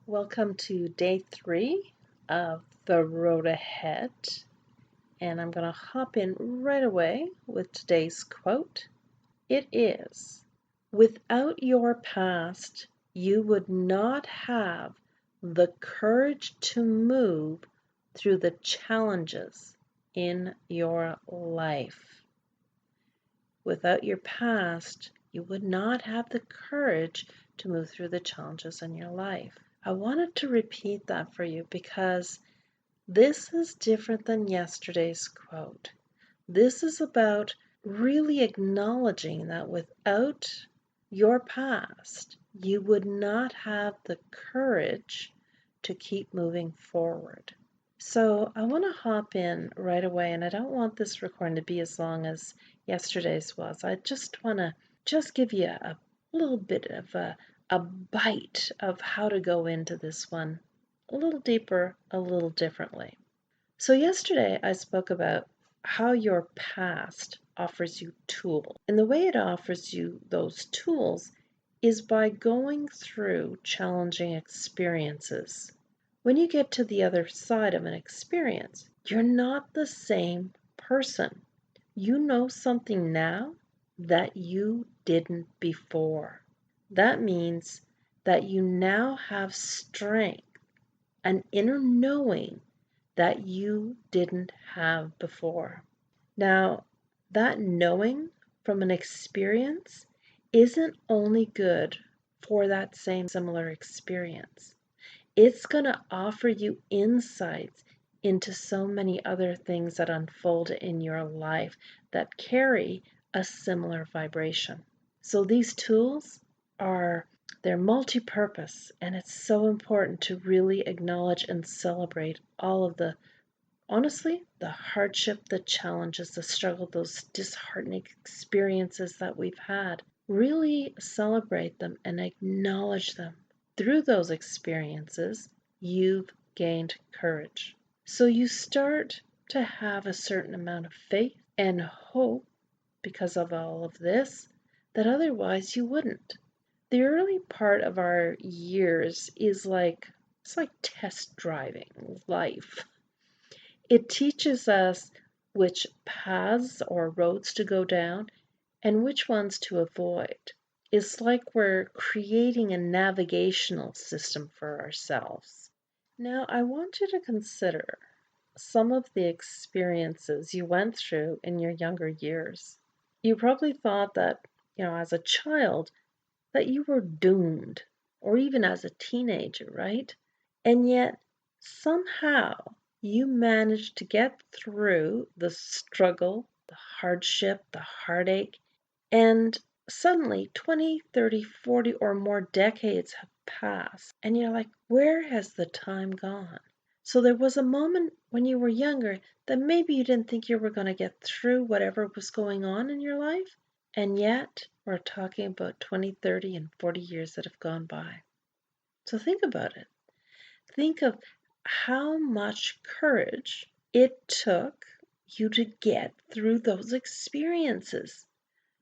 Welcome to day 3 of the road ahead, and I'm going to hop in right away with today's quote. It is, "Without your past, you would not have the courage to move through the challenges in your life." Without your past, you would not have the courage to move through the challenges in your life. I wanted to repeat that for you because this is different than yesterday's quote. This is about really acknowledging that without your past, you would not have the courage to keep moving forward. So I want to hop in right away, and I don't want this recording to be as long as yesterday's was. I just want to give you a little bit of a bite of how to go into this one a little deeper, a little differently. So yesterday I spoke about how your past offers you tools. And the way it offers you those tools is by going through challenging experiences. When you get to the other side of an experience, you're not the same person. You know something now that you didn't before. That means that you now have strength, an inner knowing that you didn't have before. Now, that knowing from an experience isn't only good for that same similar experience. It's going to offer you insights into so many other things that unfold in your life that carry a similar vibration. So these tools they're multi-purpose, and it's so important to really acknowledge and celebrate all of honestly, the hardship, the challenges, the struggle, those disheartening experiences that we've had. Really celebrate them and acknowledge them. Through those experiences, you've gained courage. So you start to have a certain amount of faith and hope because of all of this that otherwise you wouldn't. The early part of our years is it's like test driving life. It teaches us which paths or roads to go down and which ones to avoid. It's like we're creating a navigational system for ourselves. Now, I want you to consider some of the experiences you went through in your younger years. You probably thought that, as a child, that you were doomed, or even as a teenager, right? And yet, somehow, you managed to get through the struggle, the hardship, the heartache, and suddenly 20, 30, 40, or more decades have passed, and you're like, where has the time gone? So there was a moment when you were younger that maybe you didn't think you were going to get through whatever was going on in your life, and yet we're talking about 20, 30, and 40 years that have gone by. So think about it. Think of how much courage it took you to get through those experiences.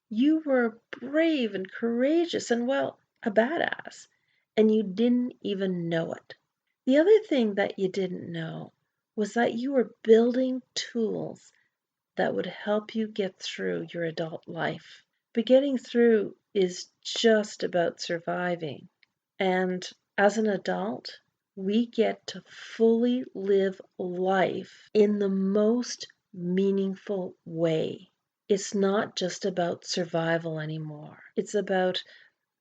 You were brave and courageous and, well, a badass, and you didn't even know it. The other thing that you didn't know was that you were building tools that would help you get through your adult life. But getting through is just about surviving. And as an adult, we get to fully live life in the most meaningful way. It's not just about survival anymore. It's about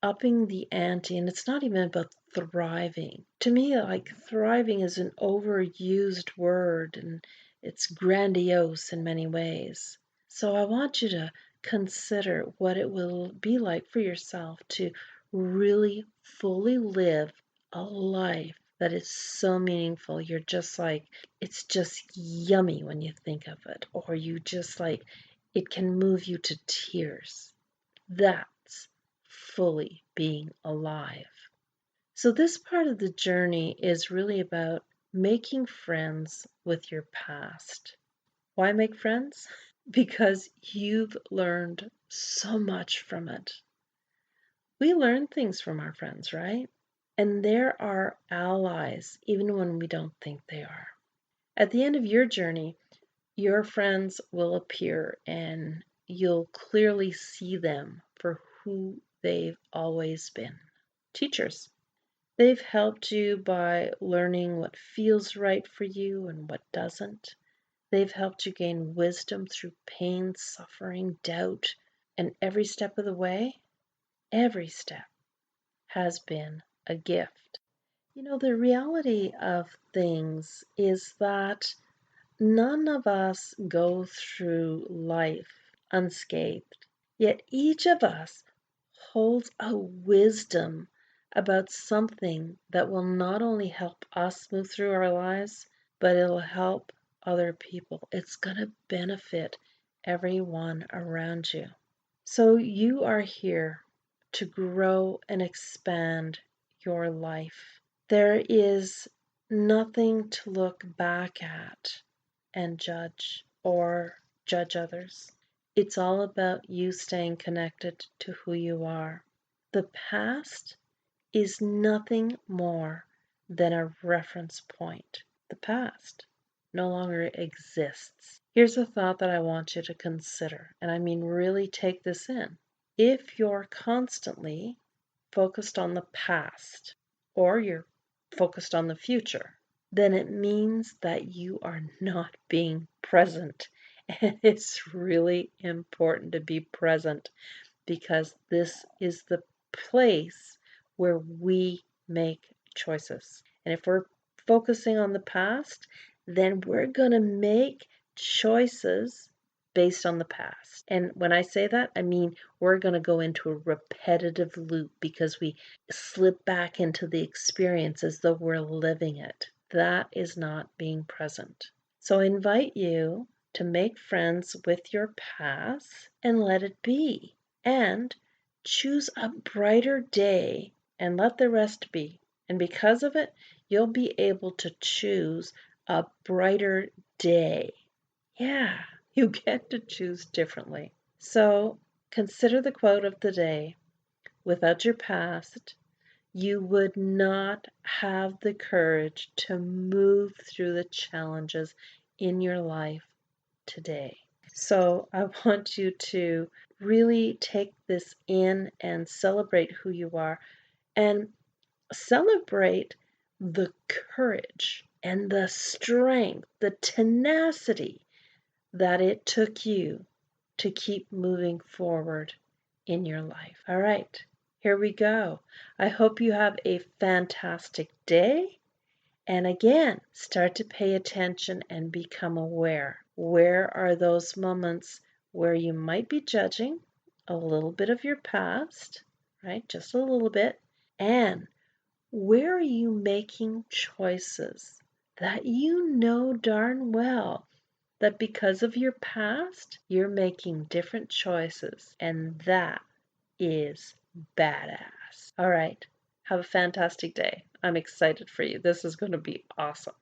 upping the ante, and it's not even about thriving. To me, thriving is an overused word, and it's grandiose in many ways. So I want you to consider what it will be like for yourself to really fully live a life that is so meaningful. You're just it's just yummy when you think of it, or you just it can move you to tears. That's fully being alive. So, this part of the journey is really about making friends with your past. Why make friends? Because you've learned so much from it. We learn things from our friends, right? And they're our allies, even when we don't think they are. At the end of your journey, your friends will appear and you'll clearly see them for who they've always been. Teachers. They've helped you by learning what feels right for you and what doesn't. They've helped you gain wisdom through pain, suffering, doubt, and every step of the way, every step has been a gift. You know, the reality of things is that none of us go through life unscathed, yet each of us holds a wisdom about something that will not only help us move through our lives, but it'll help other people. It's going to benefit everyone around you. So you are here to grow and expand your life. There is nothing to look back at and judge or judge others. It's all about you staying connected to who you are. The past is nothing more than a reference point. The past no longer exists. Here's a thought that I want you to consider, and I mean really take this in. If you're constantly focused on the past or you're focused on the future, then it means that you are not being present. And it's really important to be present because this is the place where we make choices. And if we're focusing on the past, then we're going to make choices based on the past. And when I say that, I mean we're going to go into a repetitive loop because we slip back into the experience as though we're living it. That is not being present. So I invite you to make friends with your past and let it be. And choose a brighter day and let the rest be. And because of it, you'll be able to choose a brighter day. Yeah, you get to choose differently. So consider the quote of the day. Without your past, you would not have the courage to move through the challenges in your life today. So I want you to really take this in and celebrate who you are and celebrate the courage and the strength, the tenacity that it took you to keep moving forward in your life. All right, here we go. I hope you have a fantastic day. And again, start to pay attention and become aware. Where are those moments where you might be judging a little bit of your past, right? Just a little bit. And where are you making choices that you know darn well that because of your past, you're making different choices. And that is badass. All right. Have a fantastic day. I'm excited for you. This is going to be awesome.